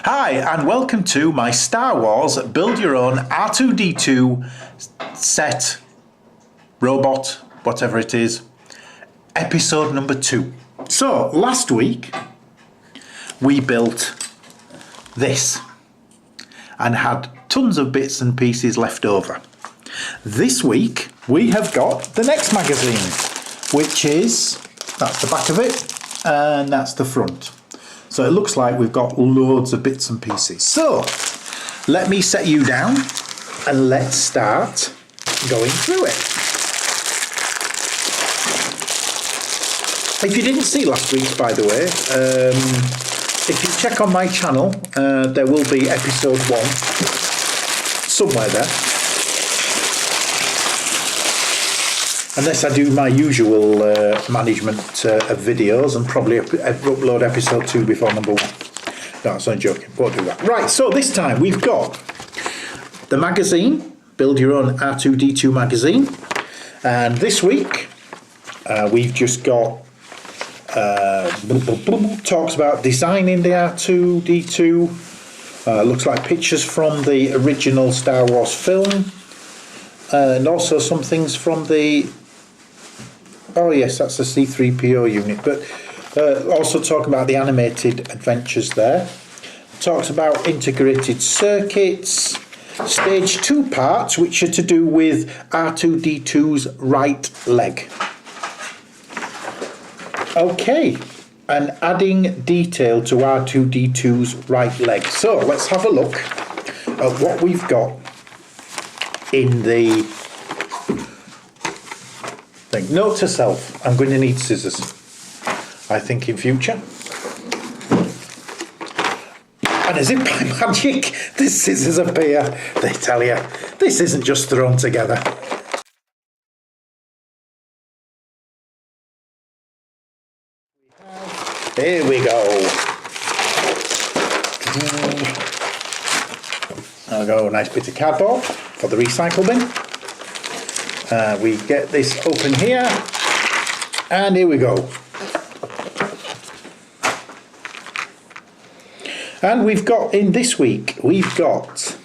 Hi and welcome to my Star Wars Build Your Own R2D2 set, robot, whatever it is, episode number 2. So last week we built this and had tons of bits and pieces left over. This week we have got the next magazine, which is, that's the back of it and that's the front. So it looks like we've got loads of bits and pieces. So let me set you down and let's start going through it. If you didn't see last week's, by the way, if you check on my channel, there will be episode 1 somewhere there. Unless I do my usual management of videos and probably upload episode 2 before number 1. No, I'm joking, won't do that. Right, so this time we've got the magazine, Build Your Own R2D2 magazine. And this week we've just got talks about designing the R2D2. Looks like pictures from the original Star Wars film. And also some things from the, oh yes, that's the C-3PO unit, but also talking about the animated adventures there. Talks about integrated circuits, stage 2 parts, which are to do with R2D2's right leg. Okay, and adding detail to R2D2's right leg. So let's have a look at what we've got in the thing. Note to self, I'm going to need scissors, I think, in future. And as if by magic, the scissors appear. They tell you, this isn't just thrown together. Here we go. I'll go, nice bit of cardboard for the recycle bin. We get this open here, and here we go. And we've got, in this week, we've got,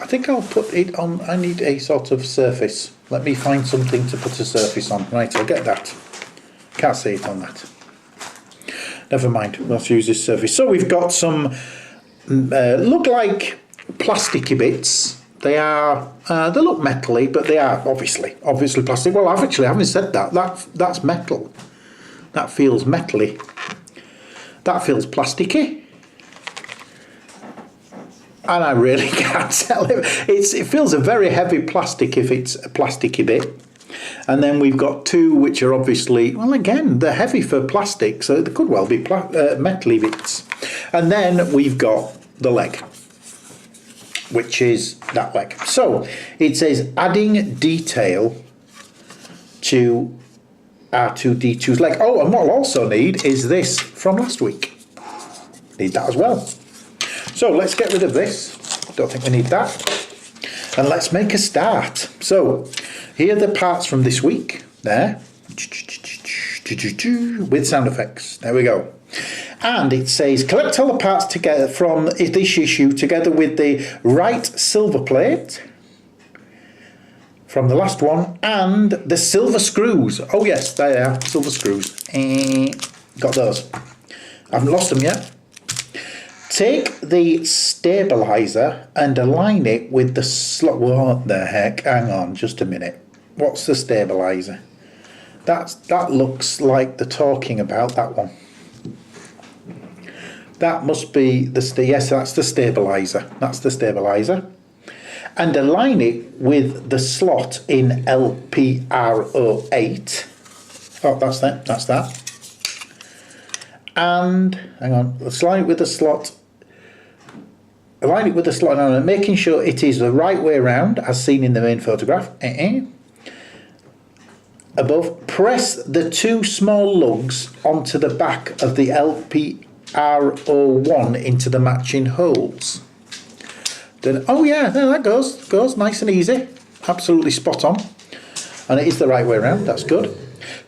I think I'll put it on, I need a sort of surface. Let me find something to put a surface on. Right, I'll get that. Can't see it on that. Never mind, let's use this surface. So we've got some, look like plasticky bits. They are, they look metally, but they are obviously plastic. Well, I haven't said that. That's metal. That feels metally. That feels plasticky. And I really can't tell it. It feels a very heavy plastic if it's a plasticky bit. And then we've got 2 which are obviously, well, again, they're heavy for plastic, so they could well be metally bits. And then we've got the leg, which is that leg. So it says adding detail to R2D2's leg. Oh, and what we'll also need is this from last week. Need that as well. So let's get rid of this. Don't think we need that. And let's make a start. So here are the parts from this week. There. With sound effects. There we go. And it says collect all the parts together from this issue together with the right silver plate from the last one and the silver screws. Oh yes, there they are, silver screws. Got those. I haven't lost them yet. Take the stabilizer and align it with the slot. What the heck? Hang on, just a minute. What's the stabilizer? That looks like they're talking about that one. That must be the yes, that's the stabilizer. That's the stabilizer. And align it with the slot in LPR08. Oh, that's that. That's that. And hang on, let's align it with the slot. Align it with the slot, and making sure it is the right way around, as seen in the main photograph. Above, press the 2 small lugs onto the back of the LPR01 into the matching holes. Then, oh yeah, there that goes nice and easy, absolutely spot on, and it is the right way around. That's good.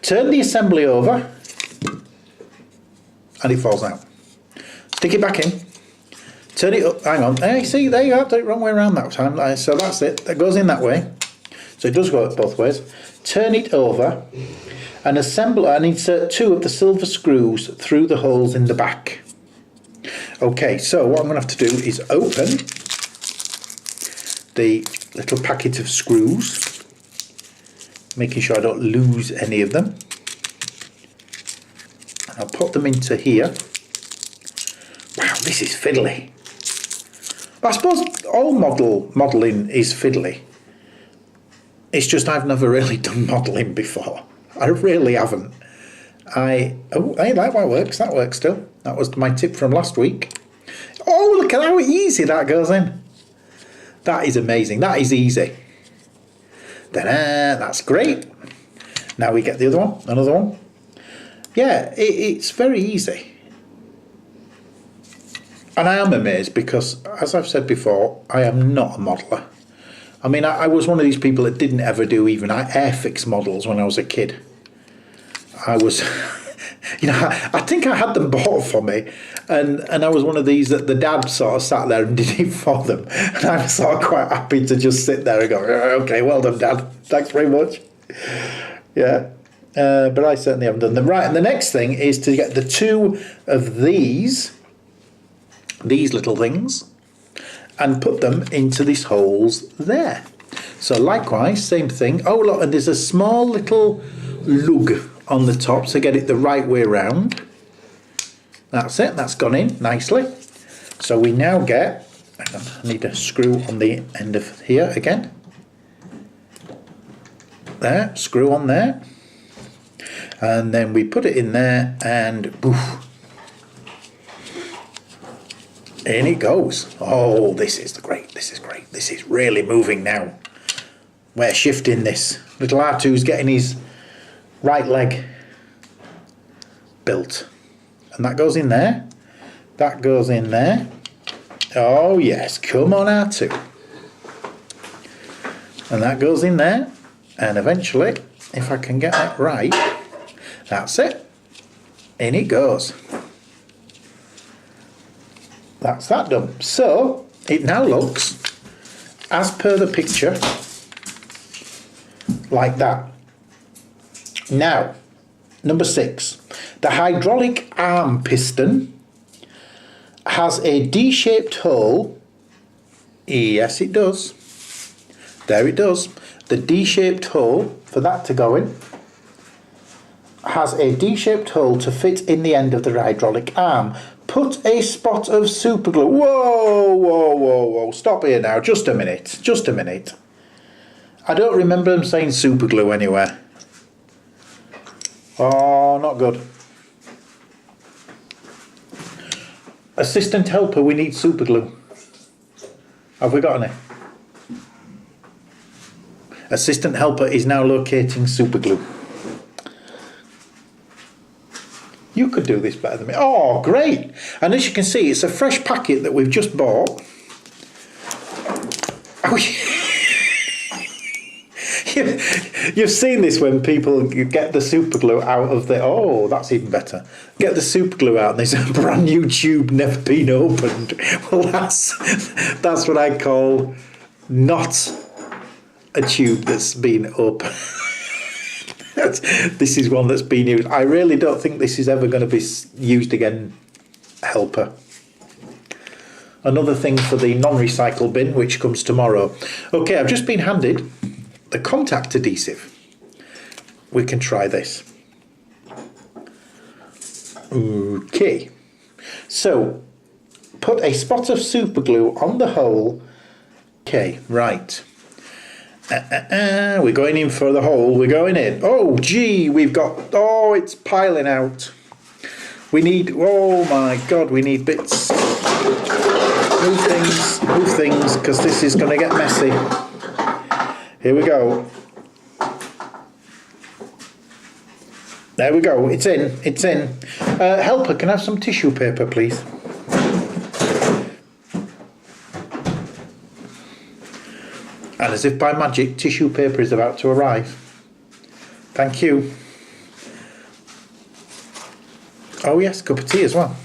Turn the assembly over, and it falls out. Stick it back in. Turn it up. Hang on. Hey, see, there you go. Did it wrong way around that time. So that's it. That goes in that way. So it does go both ways. Turn it over and assemble and insert 2 of the silver screws through the holes in the back. Okay, so what I'm going to have to do is open the little packet of screws, making sure I don't lose any of them. And I'll put them into here. Wow, this is fiddly. I suppose all modelling is fiddly. It's just I've never really done modelling before. I really haven't. Hey, that works. That works still. That was my tip from last week. Oh, look at how easy that goes in. That is amazing. That is easy. That's great. Now we get the other one. Another one. Yeah, it's very easy. And I am amazed because, as I've said before, I am not a modeller. I mean, I was one of these people that didn't ever do even Airfix models when I was a kid. I was, I think I had them bought for me, and I was one of these that the dad sort of sat there and did it for them, and I'm sort of quite happy to just sit there and go, okay, well done, Dad, thanks very much. Yeah, but I certainly haven't done them. Right, and the next thing is to get the 2 of these little things and put them into these holes there. So likewise, same thing. Oh look, and there's a small little lug on the top to get it the right way around. That's it, that's gone in nicely. So we now get, hang on, I need a screw on the end of here again. There, screw on there. And then we put it in there and poof. In it goes. Oh, this is great, this is great. This is really moving now. We're shifting this. Little R2's getting his right leg built, and that goes in there, that goes in there. Oh yes, come on R2. And that goes in there, and eventually, if I can get that right, that's it, in it goes. That's that done. So it now looks, as per the picture, like that. Now, number 6, the hydraulic arm piston has a D-shaped hole. Yes, it does. There it does. The D-shaped hole for that to go in has a D-shaped hole to fit in the end of the hydraulic arm. Put a spot of super glue. Whoa, whoa, whoa, whoa. Stop here now. Just a minute. Just a minute. I don't remember them saying super glue anywhere. Oh, not good. Assistant helper, we need super glue. Have we got any? Assistant helper is now locating super glue. You could do this better than me. Oh, great. And as you can see, it's a fresh packet that we've just bought. Oh, you've seen this when people get the super glue out of the... Oh, that's even better. Get the super glue out and there's a brand new tube never been opened. Well, that's what I call not a tube that's been opened. This is one that's been used. I really don't think this is ever going to be used again, helper. Another thing for the non-recycle bin, which comes tomorrow. Okay, I've just been handed the contact adhesive. We can try this. Okay. So, put a spot of super glue on the hole. Okay, right. We're going in for the hole. We're going in. Oh, gee, we've got... Oh, it's piling out. We need... Oh, my God, we need bits. Move things, because this is going to get messy. Here we go. There we go. It's in. It's in. Helper, can I have some tissue paper, please? And as if by magic, tissue paper is about to arrive. Thank you. Oh yes, cup of tea as well.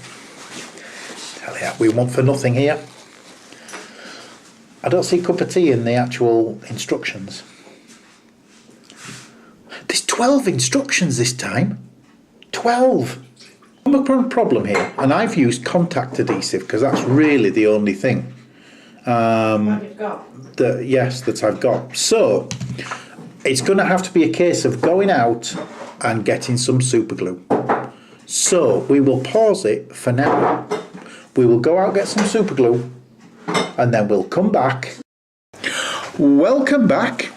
Yeah, we want for nothing here. I don't see cup of tea in the actual instructions. There's 12 instructions this time. 12. The problem here, and I've used contact adhesive because that's really the only thing. What you've got? That I've got. So it's going to have to be a case of going out and getting some super glue. So we will pause it for now. We will go out, get some super glue, and then we'll come back. Welcome back.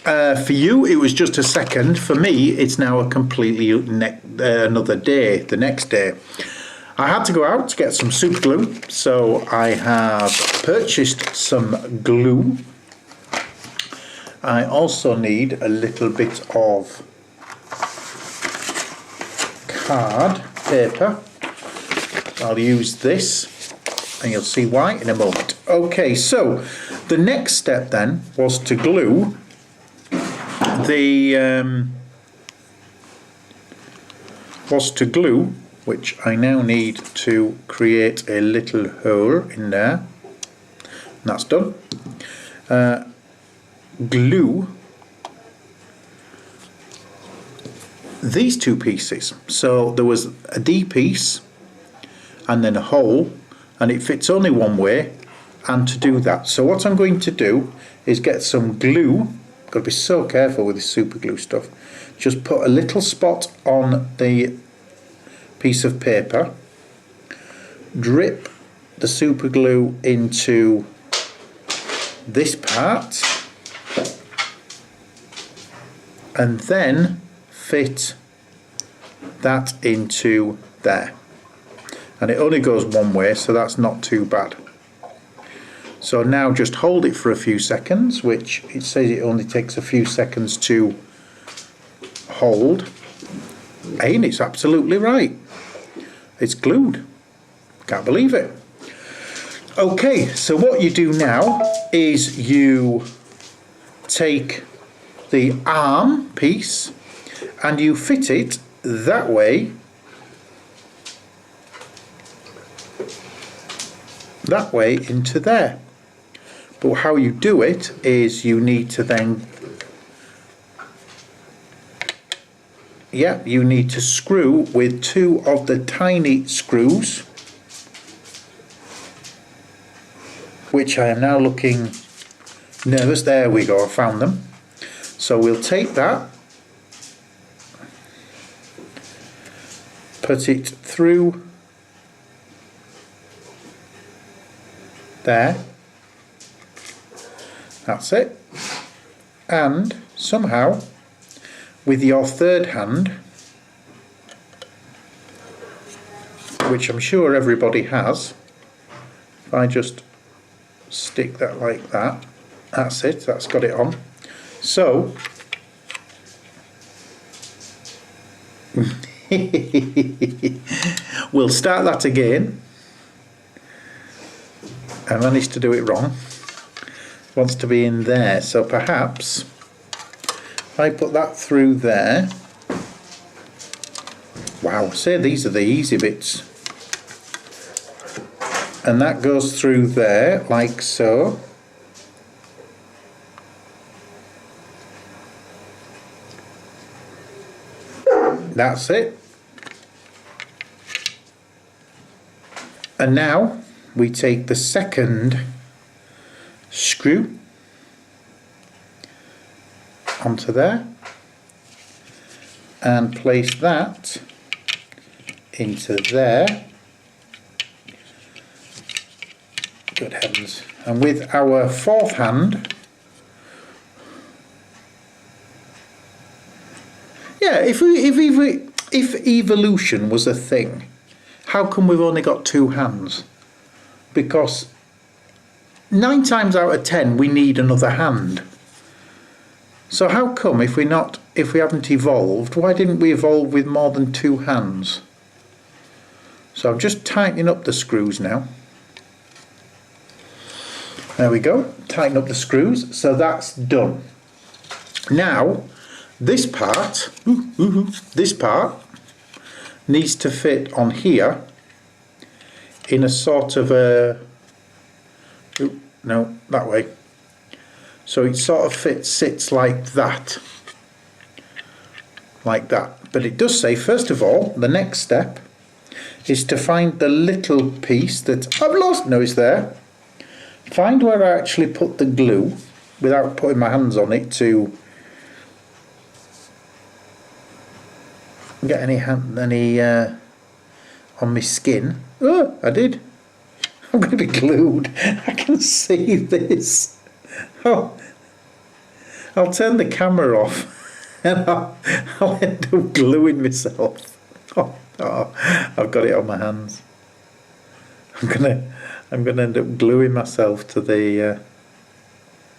For you it was just a second. For me it's now a completely another day, the next day. I had to go out to get some super glue, so I have purchased some glue. I also need a little bit of card paper. I'll use this and you'll see why in a moment. Okay, so the next step then was to glue which I now need to create a little hole in there. And that's done. Glue these two pieces. So there was a D piece and then a hole, and it fits only one way. And to do that, so what I'm going to do is get some glue. Got to be so careful with this super glue stuff. Just put a little spot on the piece of paper, drip the super glue into this part, and then fit that into there. And it only goes one way, so that's not too bad. So now just hold it for a few seconds, which it says it only takes a few seconds to hold. And it's absolutely right. It's glued. Can't believe it. Okay, so what you do now is you take the arm piece and you fit it that way, into there. But how you do it is you need to then, you need to screw with two of the tiny screws, which I am now looking nervous. There we go, I found them. So we'll take that, put it through there. That's it. And somehow, with your third hand, which I'm sure everybody has, if I just stick that like that, that's it, that's got it on. So, we'll start that again. I managed to do it wrong. Wants to be in there, so perhaps if I put that through there. Wow, say these are the easy bits. And that goes through there like so. That's it. And now we take the second screw onto there and place that into there. Good heavens. And with our fourth hand, if evolution was a thing, how come we've only got two hands? Because 9 times out of 10 we need another hand. So how come if we haven't evolved, why didn't we evolve with more than 2 hands? So I'm just tightening up the screws now. There we go, tighten up the screws, so that's done. Now this part needs to fit on here in a sort of a, no, that way. So it sort of sits like that. Like that. But it does say, first of all, the next step is to find the little piece that I've lost. No, it's there. Find where I actually put the glue without putting my hands on it to get any on my skin. Oh, I did. I'm going to be glued. I can see this. Oh, I'll turn the camera off and I'll end up gluing myself. Oh, I've got it on my hands. I'm gonna end up gluing myself to the.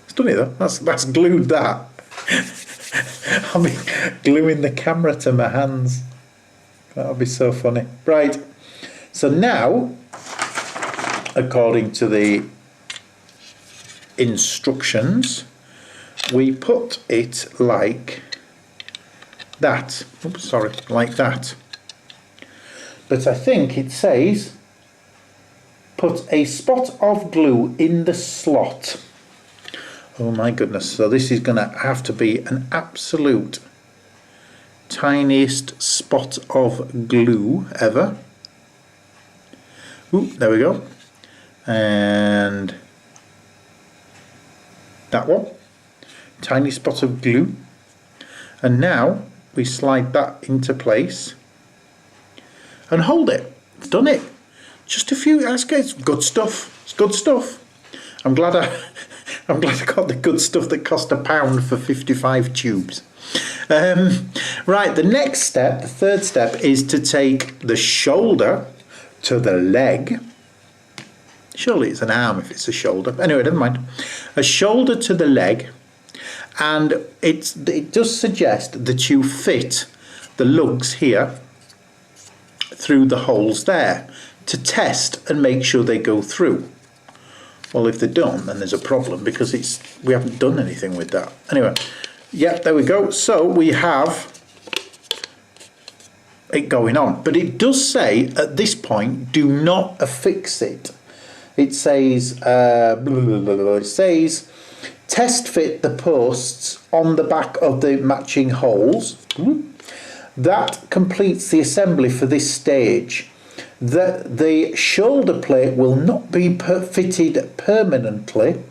It's done it though. That's glued that. I'll be gluing the camera to my hands. That'll be so funny. Right. So now, according to the instructions, we put it like that. Oops, sorry, like that. But I think it says put a spot of glue in the slot. Oh my goodness, so this is going to have to be an absolute tiniest spot of glue ever. Ooh, there we go. And that one. Tiny spot of glue. And now we slide that into place and hold it. I've done it. Just a few. It's good stuff. It's good stuff. I'm glad I got the good stuff that cost £1 for 55 tubes. Right, the next step, the third step, is to take the shoulder to the leg. Surely it's an arm if it's a shoulder. Anyway, never mind. A shoulder to the leg, and it does suggest that you fit the lugs here through the holes there to test and make sure they go through. Well, if they don't, then there's a problem because we haven't done anything with that. Anyway, yeah, there we go. So we have it going on, but it does say at this point, do not affix it. It says, it says, test fit the posts on the back of the matching holes. That completes the assembly for this stage. The shoulder plate will not be fitted permanently.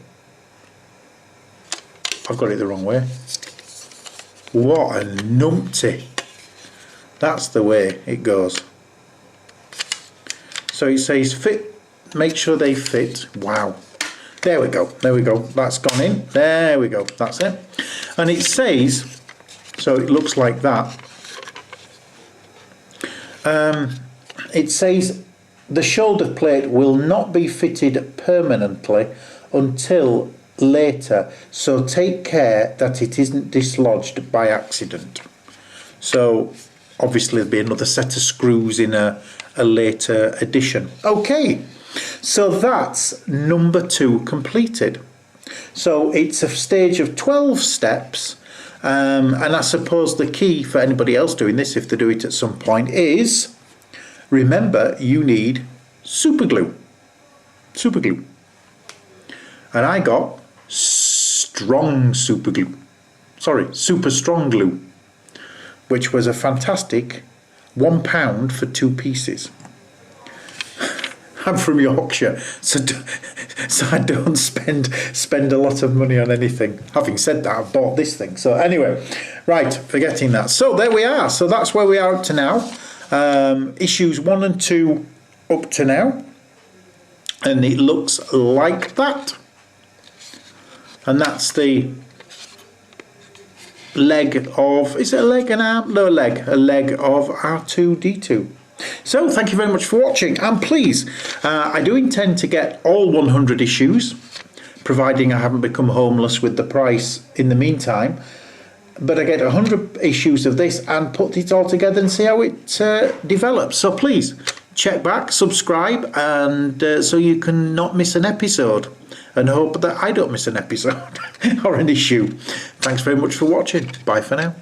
I've got it the wrong way. What a numpty. That's the way it goes. So it says fit, make sure they fit. Wow. There we go. There we go. That's gone in. There we go. That's it. And it says, so it looks like that. It says the shoulder plate will not be fitted permanently until later, so take care that it isn't dislodged by accident. So obviously there'll be another set of screws in a later edition. Okay, so that's number 2 completed. So it's a stage of 12 steps, and I suppose the key for anybody else doing this, if they do it at some point, is remember you need super glue. Super glue. And I got strong super glue. Sorry, super strong glue, which was a fantastic £1 for 2 pieces. I'm from Yorkshire, so I don't spend a lot of money on anything. Having said that, I've bought this thing. So anyway, right, forgetting that. So there we are. So that's where we are up to now. Issues 1 and 2 up to now, and it looks like that. And that's the leg of, is it a leg and arm? No, a leg of R2D2. So thank you very much for watching, and please, I do intend to get all 100 issues, providing I haven't become homeless with the price in the meantime. But I get 100 issues of this and put it all together and see how it develops. So please check back, subscribe, and so you can not miss an episode, and hope that I don't miss an episode or an issue. Thanks very much for watching. Bye for now.